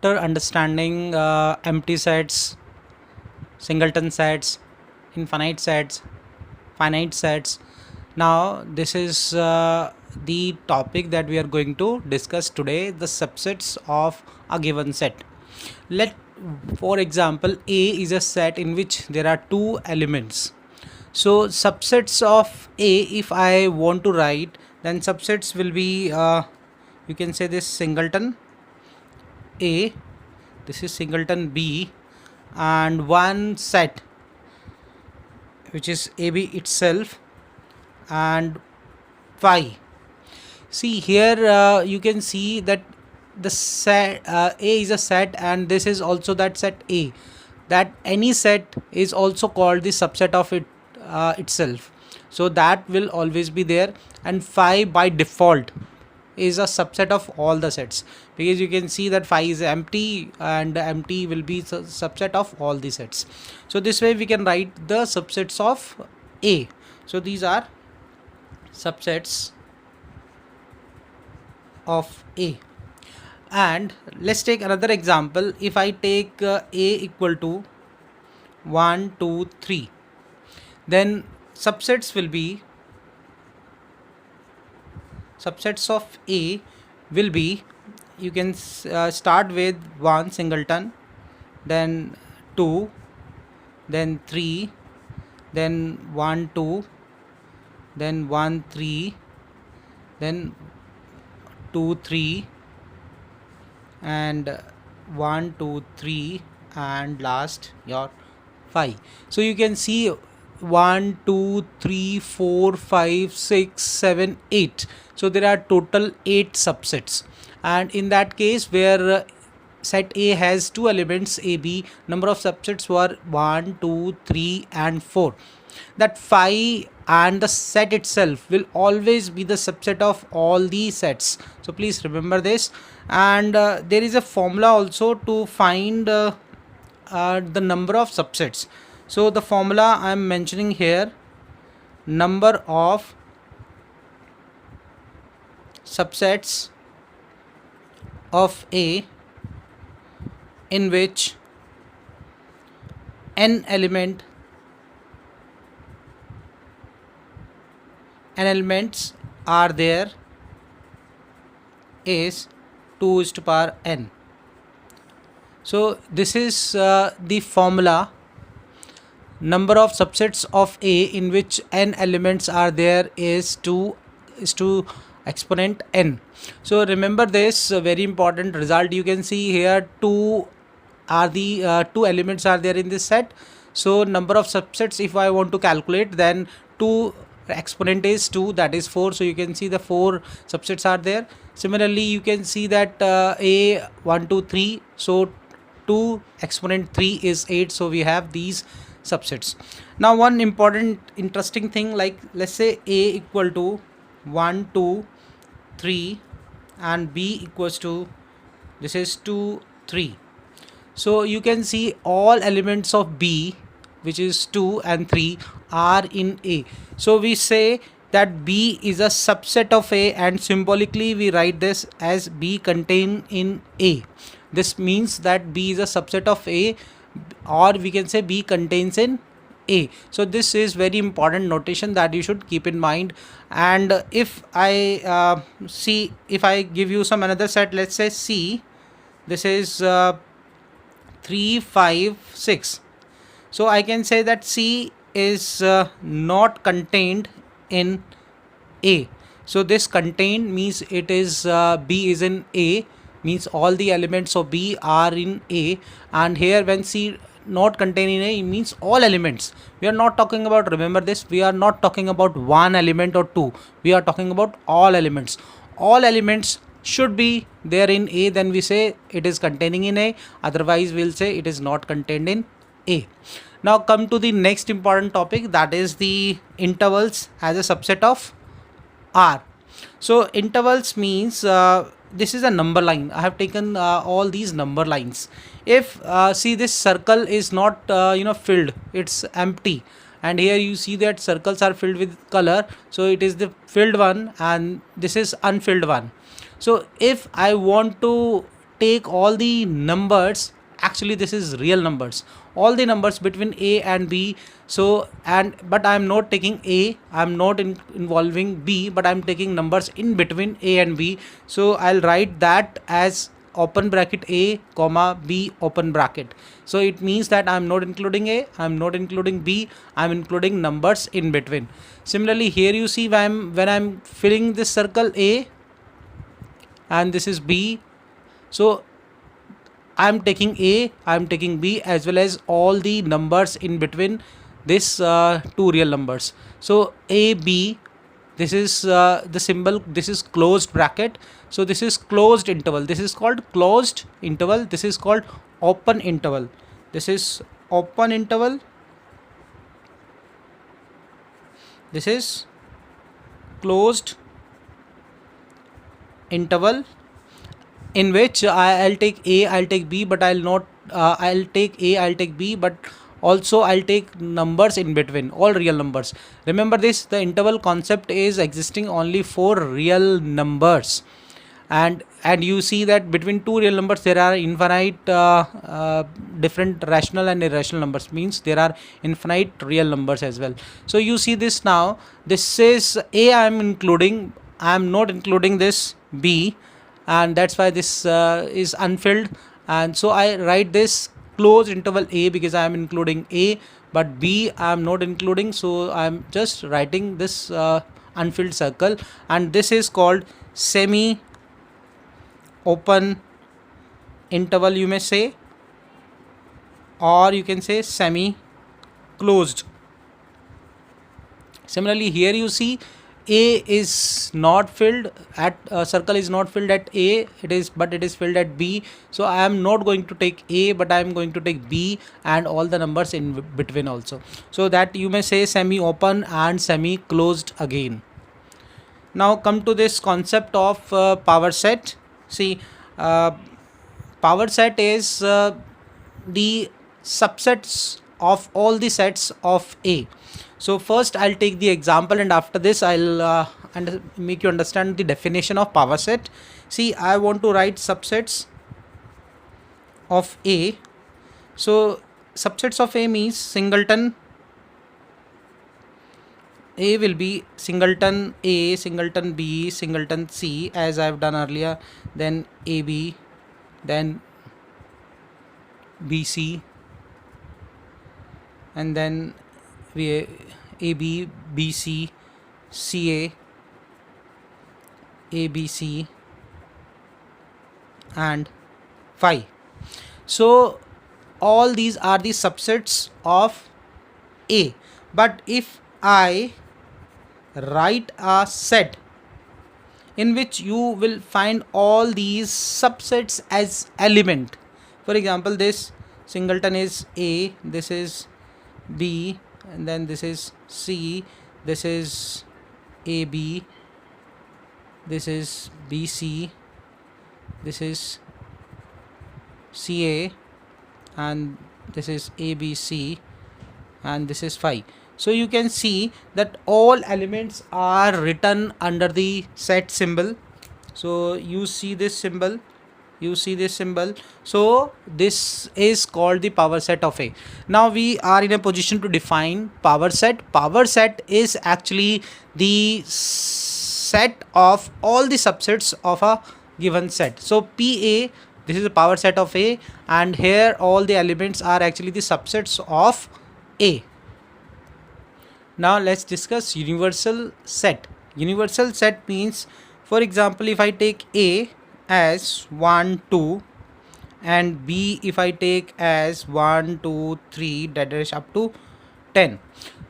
after understanding empty sets, singleton sets, infinite sets, finite sets, now this is the topic that we are going to discuss today, the subsets of a given set. Let, for example, A is a set in which there are two elements. So subsets of A, if I want to write, then subsets will be you can say this singleton A, this is singleton B, and one set which is AB itself and phi. See here, you can see that the set A is a set, and this is also that set A. That any set is also called the subset of it itself. So that will always be there, and phi by default is a subset of all the sets, because you can see that phi is empty, and empty will be subset of all the sets. So this way we can write the subsets of A. So these are subsets of A. And let's take another example. If I take A equal to 1, 2, 3, then subsets will be, subsets of A will be, you can start with 1 singleton, then 2, then 3, then 1, 2, then 1, 3, then 2, 3, and 1, 2, 3, and last your 5. So you can see 1, 2, 3, 4, 5, 6, 7, 8. So there are total 8 subsets, and in that case where set A has two elements AB, number of subsets were 1, 2, 3, and 4. That phi and the set itself will always be the subset of all the sets. So please remember this. And there is a formula also to find the number of subsets. So the formula I am mentioning here, number of subsets of A in which n elements are there is 2 is to power n. So this is the formula, number of subsets of A in which n elements are there is 2 is to exponent n. So remember this very important result. You can see here 2 are the two elements are there in this set. So number of subsets, if I want to calculate, then 2 exponent is 2, that is 4. So you can see the 4 subsets are there. Similarly, you can see that A 1, 2, 3, so 2 exponent 3 is 8. So we have these subsets. Now one important interesting thing, like let's say A equal to 1, 2, 3, and B equals to, this is 2, 3. So you can see all elements of B, which is 2 and 3, are in A. So we say that B is a subset of A, and symbolically we write this as B contained in A. This means that B is a subset of A, or we can say B contains in A. So this is very important notation that you should keep in mind. And if I see, if I give you some another set, let's say C, this is 3, 5, 6. So I can say that C is not contained in A. So this contained means it is B is in A, means all the elements of B are in A. And here when C not contained in A, it means all elements. We are not talking about, remember this, we are not talking about one element or two. We are talking about all elements. All elements should be there in A, then we say it is containing in A. Otherwise we'll say it is not contained in A. Now come to the next important topic, that is the intervals as a subset of R. So intervals means this is a number line. I have taken all these number lines. If see, this circle is not filled, it's empty, and here you see that circles are filled with color, so it is the filled one and this is unfilled one. So if I want to take all the numbers, actually this is real numbers, all the numbers between a and b. So and but I'm not taking a, I'm not involving b, but I'm taking numbers in between a and b. So I'll write that as open bracket a comma b open bracket. So it means that I'm not including a, I'm not including b, I'm including numbers in between. Similarly here you see when I'm filling this circle a and this is b, so I'm taking a, I'm taking b, as well as all the numbers in between this two real numbers. So a b, this is the symbol, this is closed bracket. So this is closed interval, this is called closed interval, this is called open interval, this is open interval, this is closed interval, in which I'll take a, I'll take b, but I'll not I'll take a, I'll take b, but also I'll take numbers in between, all real numbers. Remember this, the interval concept is existing only for real numbers. And you see that between two real numbers there are infinite different rational and irrational numbers, means there are infinite real numbers as well. So you see this now, this is a, I'm including, I'm not including this b, and that's why this is unfilled. And so I write this closed interval a because I am including a, but b I am not including, so I am just writing this unfilled circle, and this is called semi open interval, you may say, or you can say semi closed. Similarly here you see a is not filled at circle is not filled at a, it is, but it is filled at b. So I am not going to take a, but I am going to take b and all the numbers in between also. So that you may say semi open and semi closed again. Now come to this concept of power set. See, power set is the subsets of all the sets of a. So first I'll take the example, and after this I'll make you understand the definition of power set. See, I want to write subsets of a. So subsets of a means singleton. A will be singleton A, singleton B, singleton C, as I have done earlier, then AB, then BC, and then AB, BC, CA, ABC, and phi. So all these are the subsets of A. But if I write a set in which you will find all these subsets as element, for example, this singleton is A, this is B, and then this is C, this is AB, this is BC, this is CA, and this is ABC, and this is phi. So you can see that all elements are written under the set symbol. So you see this symbol, you see this symbol. So this is called the power set of A. Now we are in a position to define power set. Power set is actually the set of all the subsets of a given set. So PA, this is the power set of A, and here all the elements are actually the subsets of A. Now let's discuss universal set. Universal set means, for example, if I take A as 1, 2, and B if I take as 1, 2, 3, that is up to 10.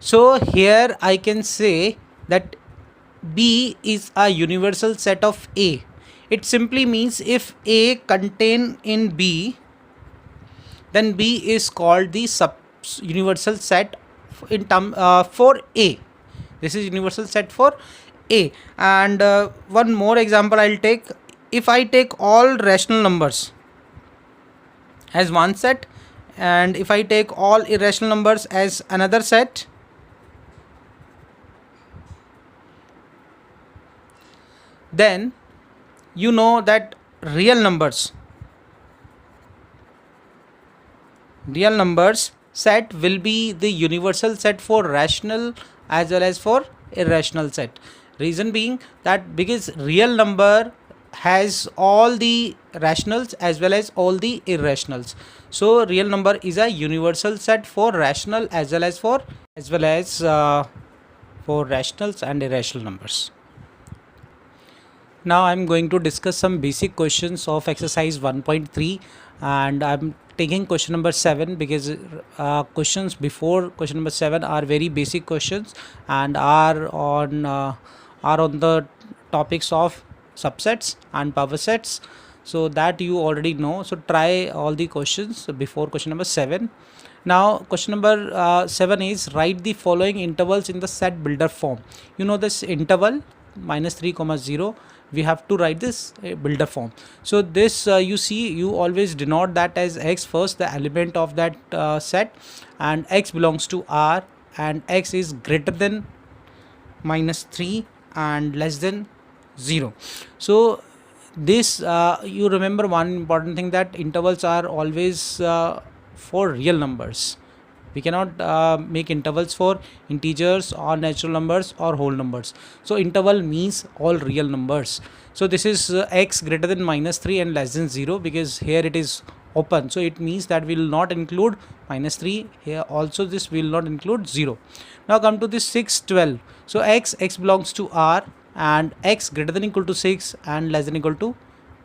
So here I can say that B is a universal set of A. It simply means if A contain in B, then B is called the universal set in term for A. This is universal set for A. And one more example I'll take. If I take all rational numbers as one set, and if I take all irrational numbers as another set, then you know that real numbers real numbers set will be the universal set for rational as well as for irrational set. Reason being that because real number has all the rationals as well as all the irrationals, so real number is a universal set for rational as well as for rationals and irrational numbers. Now I'm going to discuss some basic questions of exercise 1.3, and I'm taking question number 7 because questions before question number 7 are very basic questions and are on the topics of subsets and power sets, so that you already know. So try all the questions before question number 7. Now question number 7 is write the following intervals in the set builder form. You know this interval -3, 0, we have to write this builder form. So this you see, you always denote that as x first, the element of that set, and x belongs to R, and x is greater than -3 and less than 0. So this you remember one important thing, that intervals are always for real numbers. We cannot make intervals for integers or natural numbers or whole numbers. So interval means all real numbers. So this is x greater than -3 and less than 0, because here it is open, so it means that we will not include -3 here. Also this will not include 0. Now come to this 6, 12. So x belongs to R, and x greater than equal to 6 and less than equal to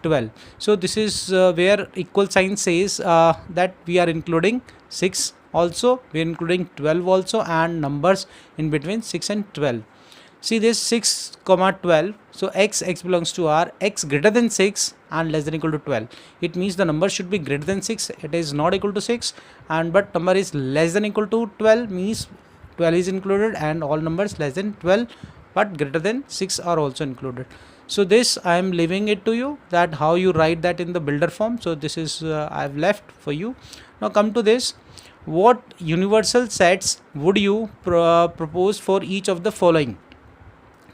12. So this is where equal sign says that we are including 6 also, we are including 12 also, and numbers in between 6 and 12. See this 6, 12. So x belongs to R, x greater than 6 and less than equal to 12. It means the number should be greater than 6. It is not equal to 6, and but number is less than equal to 12, means 12 is included, and all numbers less than 12 but greater than 6 are also included. So this I am leaving it to you, that how you write that in the builder form. So this is I have left for you. Now come to this. What universal sets would you propose for each of the following?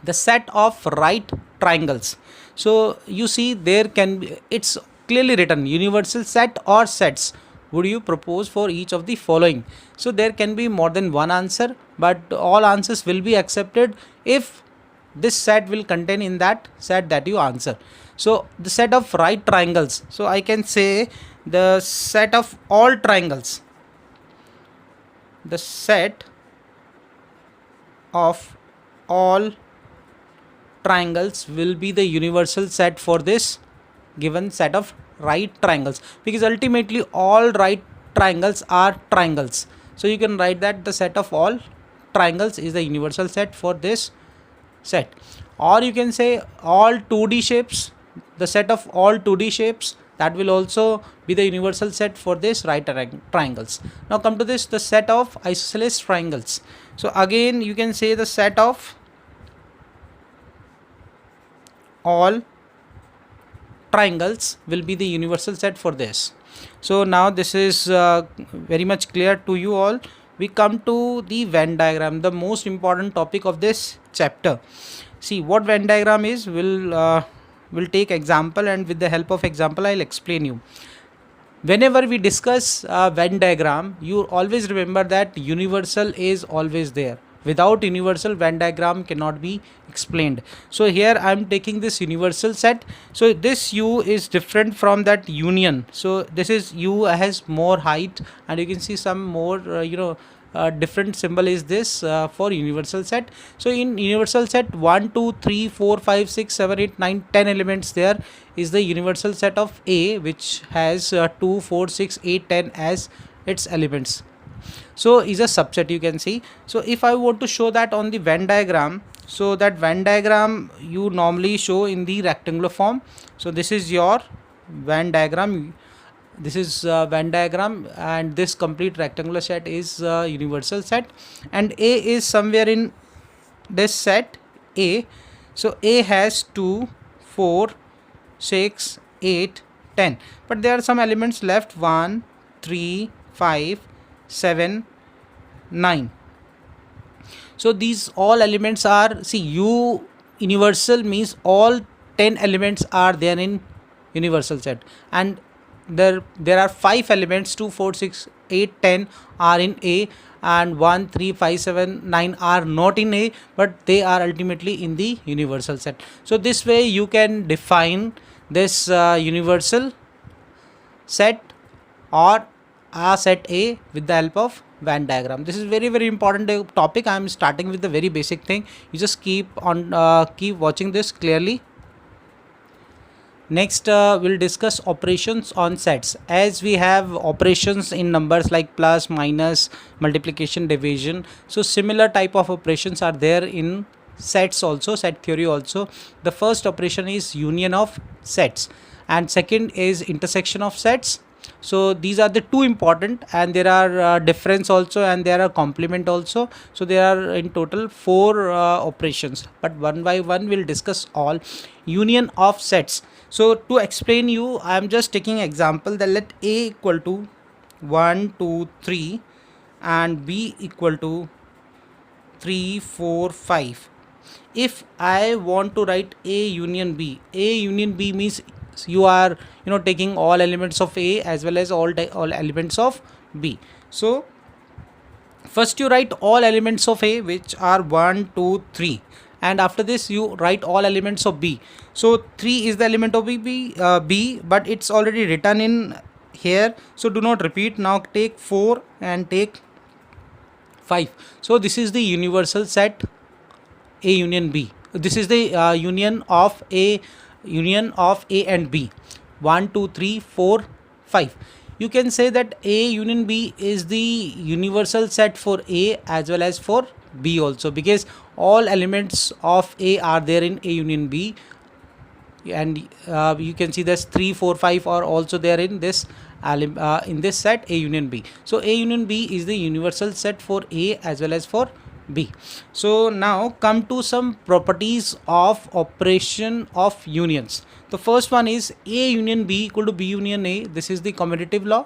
The set of right triangles. So you see there can be, it's clearly written universal set or sets would you propose for each of the following. So there can be more than one answer, but all answers will be accepted if this set will contain in that set that you answer. So the set of right triangles, so I can say the set of all triangles, the set of all triangles will be the universal set for this given set of right triangles, because ultimately all right triangles are triangles. So you can write that the set of all triangles is the universal set for this set. Or you can say all 2D shapes, the set of all 2D shapes, that will also be the universal set for this right triangles. Now come to this, the set of isosceles triangles. So again you can say the set of all triangles will be the universal set for this. So now this is very much clear to you all. We come to the Venn diagram, the most important topic of this chapter. See what Venn diagram is, we'll take example, and with the help of example I'll explain you. Whenever we discuss Venn diagram, you always remember that universal is always there. Without universal, Venn diagram cannot be explained. So here I am taking this universal set. So this U is different from that union. So this is U has more height, and you can see some more different symbol is this for universal set. So in universal set 1, 2, 3, 4, 5, 6, 7, 8, 9, 10 elements there is the universal set of A, which has 2, 4, 6, 8, 10 as its elements. So is a subset, you can see. So if I want to show that on the Venn diagram, so that Venn diagram you normally show in the rectangular form. So this is your Venn diagram. This is Venn diagram, and this complete rectangular set is universal set, and A is somewhere in this set A. So A has 2, 4, 6, 8, 10, but there are some elements left, 1, 3, 5, 7, 9. So these all elements are, see, U universal means all 10 elements are there in universal set, and there are 5 elements, 2, 4, 6, 8, 10 are in A, and 1, 3, 5, 7, 9 are not in A, but they are ultimately in the universal set. So this way you can define this universal set or a set A with the help of Venn diagram. This is very important topic. I am starting with the very basic thing. You just keep watching this clearly. Next, we'll discuss operations on sets. As we have operations in numbers like plus, minus, multiplication, division, so similar type of operations are there in sets also, set theory also. The first operation is union of sets, and second is intersection of sets. So these are the two important, and there are difference also, and there are complement also. So there are in total 4 operations, but one by one we'll discuss all. Union of sets. So to explain you, I am just taking example that let A equal to 1, 2, 3 and B equal to 3, 4, 5. If I want to write A union B means you are taking all elements of A as well as all elements of B. So first you write all elements of A, which are 1, 2, 3, and after this you write all elements of B. So 3 is the element of B, but it's already written in here, so do not repeat. Now take 4 and take 5. So this is the universal set A union B. This is the union of A and B. 1, 2, 3, 4, 5. You can say that A union B is the universal set for A as well as for B also, because all elements of A are there in A union B, and you can see this 3, 4, 5 are also there in this set A union B. So A union B is the universal set for A as well as for B. So now come to some properties of operation of unions. The first one is A union B equal to B union A. This is the commutative law,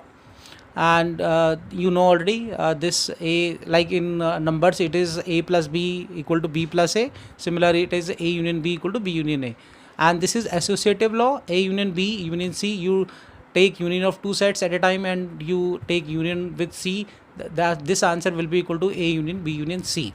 and already this A, like in numbers it is A plus B equal to B plus A. Similarly, it is A union B equal to B union A, and this is associative law. A union B union C, you take union of two sets at a time and you take union with C, that this answer will be equal to A union B union C,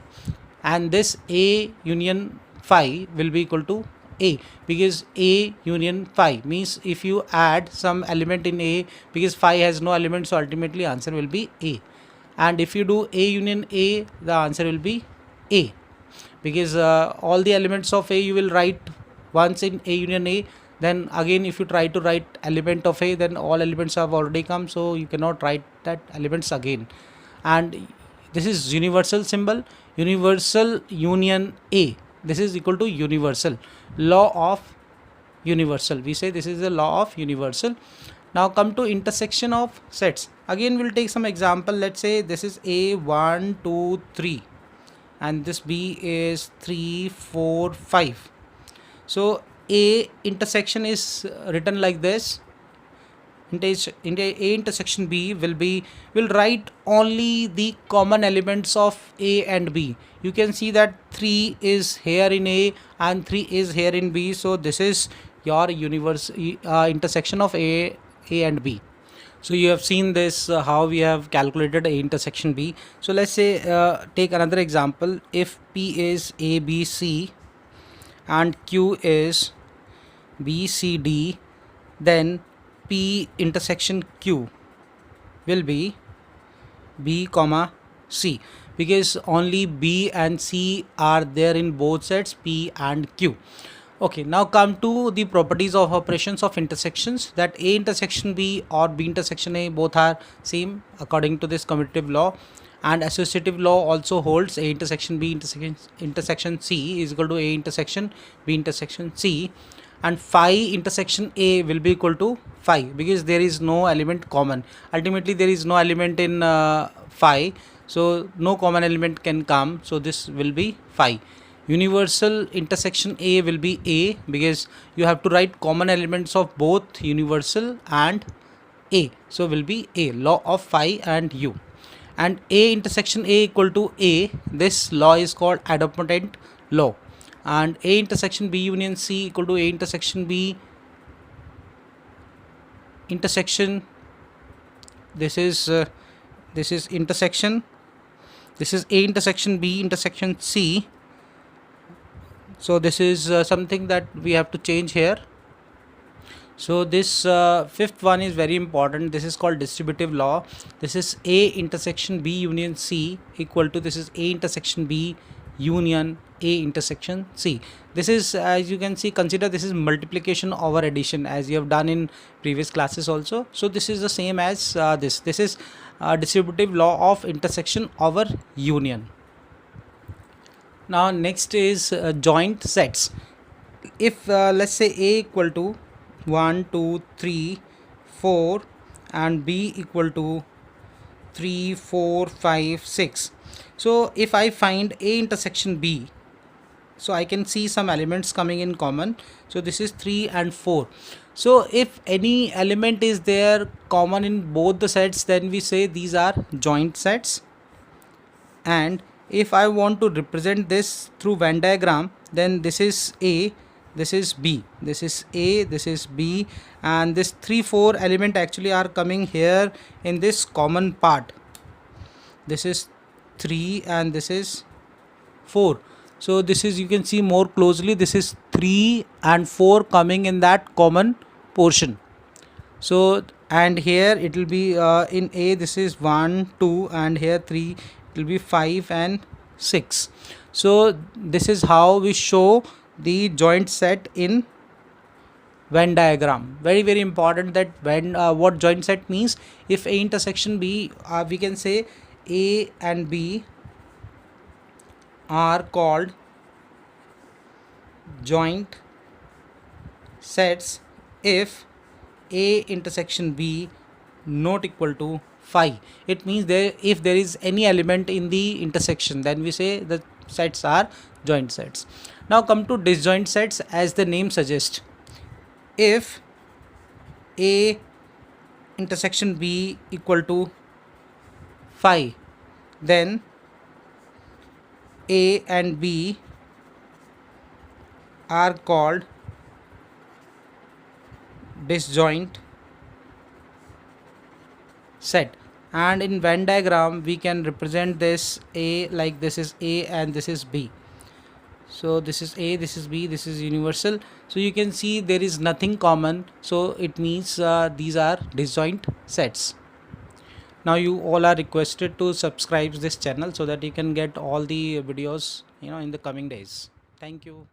and this A union phi will be equal to A, because A union phi means if you add some element in A, because phi has no element, so ultimately answer will be A. And if you do A union A, the answer will be A, because all the elements of A you will write once in A union A. Then again if you try to write element of A, then all elements have already come, so you cannot write that elements again. And this is universal symbol, universal union A. This is equal to universal, law of universal. We say this is the law of universal. Now come to intersection of sets. Again we'll take some example. Let's say this is A 1, 2, 3 and this B is 3, 4, 5. So A intersection is written like this. A intersection B will write only the common elements of A and B. You can see that 3 is here in A and 3 is here in B. So this is your intersection of A and B. So you have seen this how we have calculated A intersection B. So let's say take another example. If P is A B C and Q is B C D, then P intersection Q will be B comma C, because only B and C are there in both sets P and Q. Okay, now come to the properties of operations of intersections, that A intersection B or B intersection A both are same according to this commutative law, and associative law also holds. A intersection B intersection C is equal to A intersection B intersection C, and phi intersection A will be equal to phi, because there is no element common. Ultimately there is no element in phi, so no common element can come, so this will be phi. Universal intersection A will be A, because you have to write common elements of both universal and A, so will be A, law of phi and U. And A intersection A equal to A, this law is called idempotent law. And A intersection B union C equal to A intersection B intersection, this is this is intersection, this is A intersection B intersection C. So this is something that we have to change here. So this fifth one is very important. This is called distributive law. This is A intersection B union C equal to, this is A intersection B union A intersection C. This is, as you can see, consider this is multiplication over addition, as you have done in previous classes also. So this is the same as this is distributive law of intersection over union. Now next is joint sets. If let's say A equal to 1 2 3 4 and B equal to 3 4 5 6, so if I find A intersection B, so I can see some elements coming in common. So this is 3 and 4. So if any element is there common in both the sets, then we say these are joint sets. And if I want to represent this through Venn diagram, then this is A, this is B, this is A, this is B, and this 3 4 element actually are coming here in this common part. This is 3 and this is 4. So this is, you can see more closely, this is 3 and 4 coming in that common portion. So and here it will be in A this is 1 2 and here 3, it will be 5 and 6. So this is how we show the joint set in Venn diagram. Very very important that when what joint set means. If A intersection B, we can say A and B are called joint sets if A intersection B not equal to phi. It means if there is any element in the intersection, then we say the sets are joint sets. Now come to disjoint sets. As the name suggests, if A intersection B equal to phi, then A and B are called disjoint set. And in Venn diagram we can represent this A like this is A and this is B. So this is A, this is B, this is universal. So you can see there is nothing common, so it means these are disjoint sets. Now you all are requested to subscribe this channel so that you can get all the videos in the coming days. Thank you.